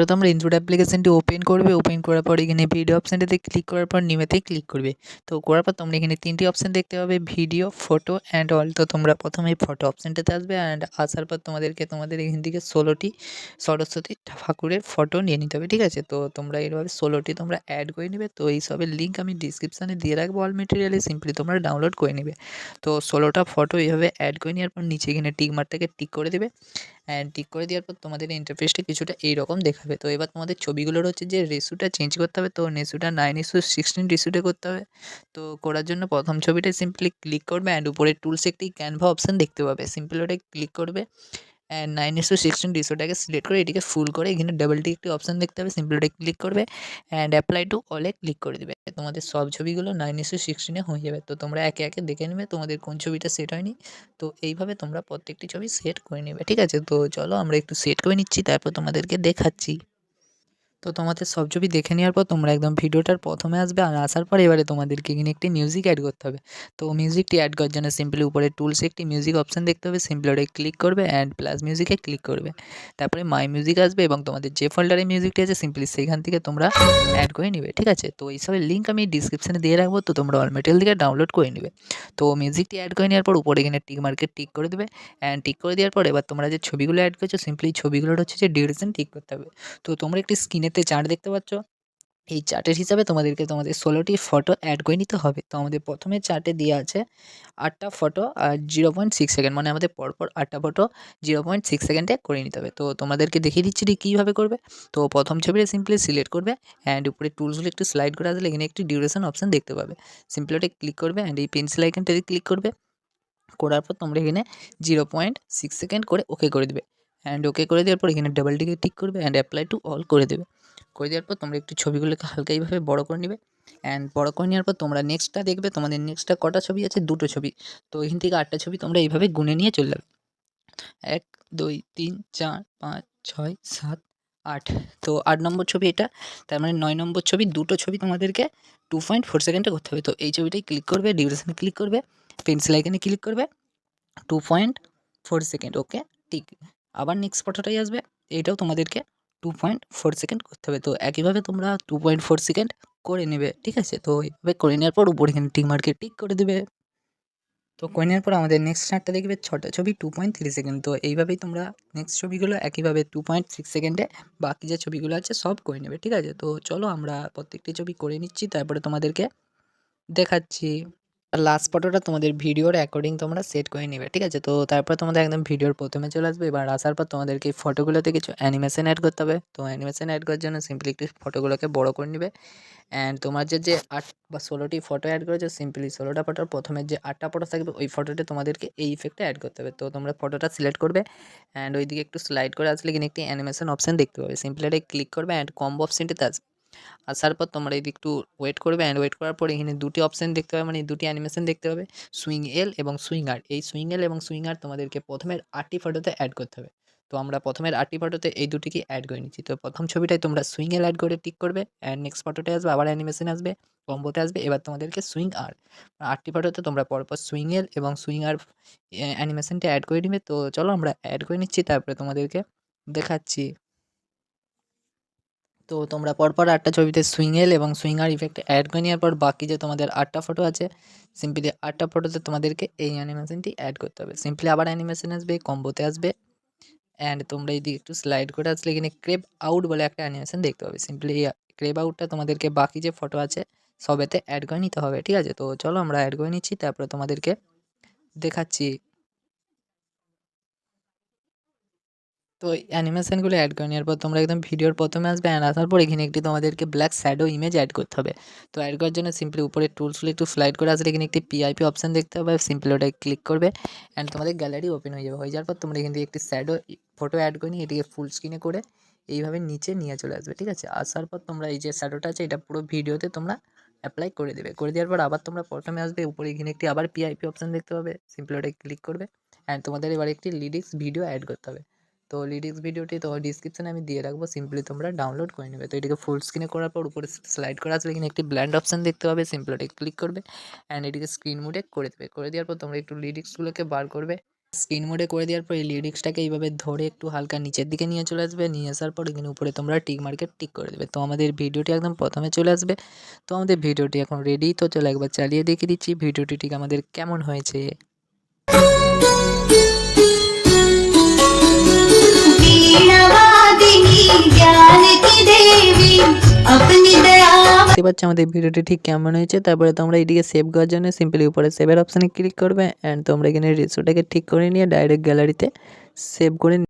তারপরে তোমরা ইনপুট অ্যাপ্লিকেশনটি ওপেন করবে। ওপেন করার পর এখানে ভিডিও অপশানটাতে ক্লিক করার পর নিউতে ক্লিক করবে। তো করার পর তোমরা এখানে 3টি অপশান দেখতে পাবে, ভিডিও, ফটো অ্যান্ড অল। তো তোমরা প্রথমে ফটো অপশানটাতে আসবে অ্যান্ড আসার পর তোমাদের এখান থেকে 16টি সরস্বতী ঠাকুরের ফটো নিয়ে নিতে হবে, ঠিক আছে? তো তোমরা এইভাবে 16টি তোমরা অ্যাড করে নেবে। তো এইসবের লিঙ্ক আমি ডিসক্রিপশানে দিয়ে রাখবো অল মেটেরিয়ালে, সিম্পলি তোমরা ডাউনলোড করে নেবে। তো 16টা ফটো এইভাবে অ্যাড করে নেওয়ার পর নিচে এখানে টিক মার্কটাকে টিক করে দেবে অ্যান্ড টিক করে দেওয়ার পর তোমাদের ইন্টারফেসটা কিছুটা এইরকম দেখাবে। তো এবার তোমাদের ছবিগুলোর হচ্ছে যে রেশিওটা চেঞ্জ করতে হবে। তো রেশিওটা 9:16 রেশিওতে করতে হবে। তো করার জন্য প্রথম ছবিটায় সিম্পলি ক্লিক করবে অ্যান্ড উপরে টুলসে একটি ক্যানভা অপশান দেখতে পাবে, সিম্পলি ওটায় ক্লিক করবে অ্যান্ড 9:16 রেশিওটাকে সিলেক্ট করে এটিকে ফুল করে এখানে ডাবল টিক একটি অপশান দেখতে হবে, সিম্পলি ওটায় ক্লিক করবে অ্যান্ড অ্যাপ্লাই টু অলে ক্লিক করে দেবে। তোমাদের সব ছবিগুলো 9:16 হয়ে যাবে। তো তোমরা একে একে দেখে নেবে তোমাদের কোন ছবিটা সেট হয়নি। তো এইভাবে তোমরা প্রত্যেকটি ছবি সেট করে নেবে, ঠিক আছে? তো চলো আমরা একটু সেট করে নিচ্ছি, তারপর তোমাদেরকে দেখাচ্ছি। তো তোমাদের সব ছবি দেখে নেওয়ার পর তোমরা একদম ভিডিওটার প্রথমে আসবে আর আসার পর এবারে তোমাদেরকে এখানে একটি মিউজিক অ্যাড করতে হবে। তো মিউজিকটি অ্যাড করার জন্য সিম্পলি উপরে টুলসে একটি মিউজিক অপশান দেখতে হবে, সিম্পলি ওটায় ক্লিক করবে অ্যান্ড প্লাস মিউজিকে ক্লিক করবে। তারপরে মাই মিউজিক আসবে এবং তোমাদের যে ফোল্ডারে মিউজিকটি আছে সিম্পলি সেইখান থেকে তোমরা অ্যাড করে নেবে, ঠিক আছে? তো এইসবের লিঙ্ক আমি ডিসক্রিপশানে দিয়ে রাখবো, তো তোমরা অল মেটেরিয়াল থেকে ডাউনলোড করে নেবে। তো মিউজিকটি অ্যাড করে নেওয়ার পর উপরে এখানে টিক মার্কে টিক করে দেবে অ্যান্ড টিক করে দেওয়ার পর এবার তোমরা যে ছবিগুলো অ্যাড করছো সিম্পলি ছবিগুলোর হচ্ছে যে ডিউরেশন ঠিক করতে হবে। তো তোমরা একটি স্ক্রিনেতে চার্ট দেখতে পাচ্ছ, এই চার্টের হিসাবে তোমাদেরকে তোমাদের 16টি ফটো অ্যাড করে নিতে হবে। তো আমাদের প্রথমে চার্টে দেওয়া আছে 8টা ফটো আর 0.6 সেকেন্ড, মানে আমাদের পরপর 8টা ফটো 0.6 সেকেন্ডে করে নিতে হবে। তো তোমাদেরকে দেখিয়ে দিচ্ছি ঠিক কীভাবে করবে। তো প্রথম ছবিটা সিম্পলি সিলেক্ট করবে অ্যান্ড উপরে টুলসগুলো একটু স্লাইড করে আসলে এখানে একটি ডিউরেশন অপশান দেখতে পাবে, সিম্পলি ওটা ক্লিক করবে অ্যান্ড এই পেন্সিল আইকনটাতে ক্লিক করবে। করার পর তোমরা এখানে 0.6 সেকেন্ড করে ওকে করে দেবে অ্যান্ড ওকে করে দেওয়ার পর এখানে ডাবল টিক করবে অ্যান্ড অ্যাপ্লাই টু অল করে দেবে। করে দেওয়ার পর তোমরা একটু ছবিগুলোকে হালকা এইভাবে বড় করে নেবে অ্যান্ড বড় করে নেওয়ার পর তোমরা নেক্সটটা দেখবে, তোমাদের নেক্সটটা কটা ছবি আছে? 2টো ছবি। তো এখান থেকে 8টা ছবি তোমরা এইভাবে গুনে নিয়ে চলে যাবে। 1 2 3 4 5 6 7 8। তো 8 নম্বর ছবি এটা, তার মানে 9 নম্বর ছবি। 2টো ছবি তোমাদেরকে 2.4 সেকেন্ডে করতে হবে। তো এই ছবিটাই ক্লিক করবে, ডিউরেশনে ক্লিক করবে, পেন্সিল আইকনে ক্লিক করবে, 2.4 সেকেন্ড, ওকে ঠিক। আবার নেক্সট ফটোটাই আসবে, এইটাও তোমাদেরকে 2.4 সেকেন্ড করতে হবে। তো একইভাবে তোমরা 2.4 সেকেন্ড করে নেবে, ঠিক আছে? তো এইভাবে করে নেওয়ার পর উপরে এখানে টিক মার্কে টিক করে দেবে। তো করে নেওয়ার পর আমাদের নেক্সট চার্টটা দেখবে 6টা ছবি 2.3 সেকেন্ড। তো এইভাবেই তোমরা নেক্সট ছবিগুলো একইভাবে 2.6 সেকেন্ডে বাকি যে ছবিগুলো আছে সব করে নেবে, ঠিক আছে? তো চলো আমরা প্রত্যেকটি ছবি করে নিচ্ছি, তারপরে তোমাদেরকে দেখাচ্ছি। আর লাস্ট ফটোটা তোমাদের ভিডিওর অ্যাকর্ডিং তোমরা সেট করে নেবে, ঠিক আছে? তো তারপর তোমাদের একদম ভিডিওর প্রথমে চলে আসবে। এবার আসার পর তোমাদেরকে এই ফটোগুলোতে কিছু অ্যানিমেশন অ্যাড করতে হবে। তো অ্যানিমেশন অ্যাড করার জন্য সিম্পলি একটু ফটোগুলোকে বড় করে নেবে অ্যান্ড তোমার যে 8 বা 16টি ফটো অ্যাড করেছো সিম্পলি 16টা ফটোর প্রথমে যে 8টা ফটো থাকবে ওই ফটোতে তোমাদেরকে এই ইফেক্টটা অ্যাড করতে হবে। তো তোমরা ফটোটা সিলেক্ট করবে অ্যান্ড ওইদিকে একটু স্লাইড করে আসলে কিনে একটি অ্যানিমেশন অপশান দেখতে পাবে, সিম্পলি এটাই ক্লিক করবে অ্যান্ড কম্বো অপশানটিতে আসবে। আসার পর তোমরা এদিকে একটু ওয়েট করবে অ্যান্ড ওয়েট করার পর এখানে 2টি অপশান দেখতে পাবে, মানে 2টি অ্যানিমেশন দেখতে পাবে, সুইং এল এবং সুইং আর। এই সুইং এল এবং সুইং আর তোমাদেরকে প্রথমের 8টি ফটোতে অ্যাড করতে হবে। তো আমরা প্রথমের 8টি ফটোতে এই দুটিকে অ্যাড করে নিচ্ছি। তো প্রথম ছবিটায় তোমরা সুইং এল অ্যাড করে টিক করবে অ্যান্ড নেক্সট ফটোটায় আসবে, আবার অ্যানিমেশন আসবে, কম্বোতে আসবে। এবার তোমাদেরকে সুইং আর 8টি ফটোতে তোমরা পরপর সুইং এল এবং সুইং আর অ্যানিমেশনটা অ্যাড করে নিবে। তো চলো আমরা অ্যাড করে নিচ্ছি, তারপরে তোমাদেরকে দেখাচ্ছি। তো তোমরা পরপর 8টা ছবিতে সুইংয়েল এবং সুইঙ্গার ইফেক্ট অ্যাড করে নেওয়ার পর বাকি যে তোমাদের 8টা ফটো আছে সিম্পলি 8টা ফটোতে তোমাদেরকে এই অ্যানিমেশনটি অ্যাড করতে হবে। সিম্পলি আবার অ্যানিমেশন আসবে, কম্বোতে আসবে অ্যান্ড তোমরা এইদিকে একটু স্লাইড করে আসলে এখানে ক্রেপ আউট বলে একটা অ্যানিমেশন দেখতে পাবে। সিম্পলি এই ক্রেপ আউটটা তোমাদেরকে বাকি যে ফটো আছে সবেতে অ্যাড করে নিতে হবে, ঠিক আছে? তো চলো আমরা অ্যাড করে নিচ্ছি, তারপরে তোমাদেরকে দেখাচ্ছি। তো এই অ্যানিমেশনগুলো অ্যাড করে নেওয়ার পর তোমরা একদম ভিডিওর প্রথমে আসবে অ্যান্ড আসার পর এখানে একটি তোমাদেরকে ব্ল্যাক শ্যাডো ইমেজ অ্যাড করতে হবে। তো অ্যাড করার জন্য সিম্পলি উপরে টুলসগুলো একটু স্লাইড করে আসলে এখানে একটি পিআইপি অপশান দেখতে হবে, সিম্পলি ওটায় ক্লিক করবে অ্যান্ড তোমাদের গ্যালারি ওপেন হয়ে যাবে। হয়ে যাওয়ার পর তোমরা এখান থেকে একটি শ্যাডো ফটো অ্যাড করে নিয়ে এটিকে ফুল স্ক্রিনে করে এইভাবে নিচে নিয়ে চলে আসবে, ঠিক আছে? আসার পর তোমরা এই যে শ্যাডোটা আছে এটা পুরো ভিডিওতে তোমরা অ্যাপ্লাই করে দেবে। করে দেওয়ার পর আবার তোমরা প্রথমে আসবে, উপরে এখানে একটি আবার পিআইপি অপশান দেখতে পাবে, সিম্পলি ওটায় ক্লিক করবে অ্যান্ড তোমাদের এবার একটি লিরিক্স ভিডিও অ্যাড করতে হবে। তো লিরিক্স ভিডিওটি তো ডিসক্রিপশানে আমি দিয়ে রাখবো, সিম্পলি তোমরা ডাউনলোড করে নেবে। তো এটিকে ফুল স্ক্রিনে করার পর উপরে স্লাইড করে আসলে এখানে একটি ব্ল্যান্ড অপশান দেখতে পাবে, সিম্পলি ওটাকে ক্লিক করবে অ্যান্ড এটিকে স্ক্রিন মোডে করে দেবে। করে দেওয়ার পর তোমরা একটু লিরিক্সগুলোকে বার করবে স্ক্রিন মোডে করে দেওয়ার পরে লিরিক্সটাকে এইভাবে ধরে একটু হালকা নিচের দিকে নিয়ে চলে আসবে। নিয়ে আসার পর এখানে উপরে তোমরা টিক মার্কে টিক করে দেবে। তো আমাদের ভিডিওটি একদম প্রথমে চলে আসবে। তো আমাদের ভিডিওটি এখন রেডি। তো চলো একবার চালিয়ে দেখিয়ে দিচ্ছি ভিডিওটি ঠিক আমাদের কেমন হয়েছে। দেখতে পাচ্ছ আমাদের ভিডিওটি ঠিক কেমন হয়েছে। তারপরে তোমরা এদিকে সেভ করার জন্য সিম্পলি উপরে সেভের অপশানে ক্লিক করবে অ্যান্ড তোমরা এখানে রেশিওটাকে ঠিক করে নিয়ে ডাইরেক্ট গ্যালারিতে সেভ করে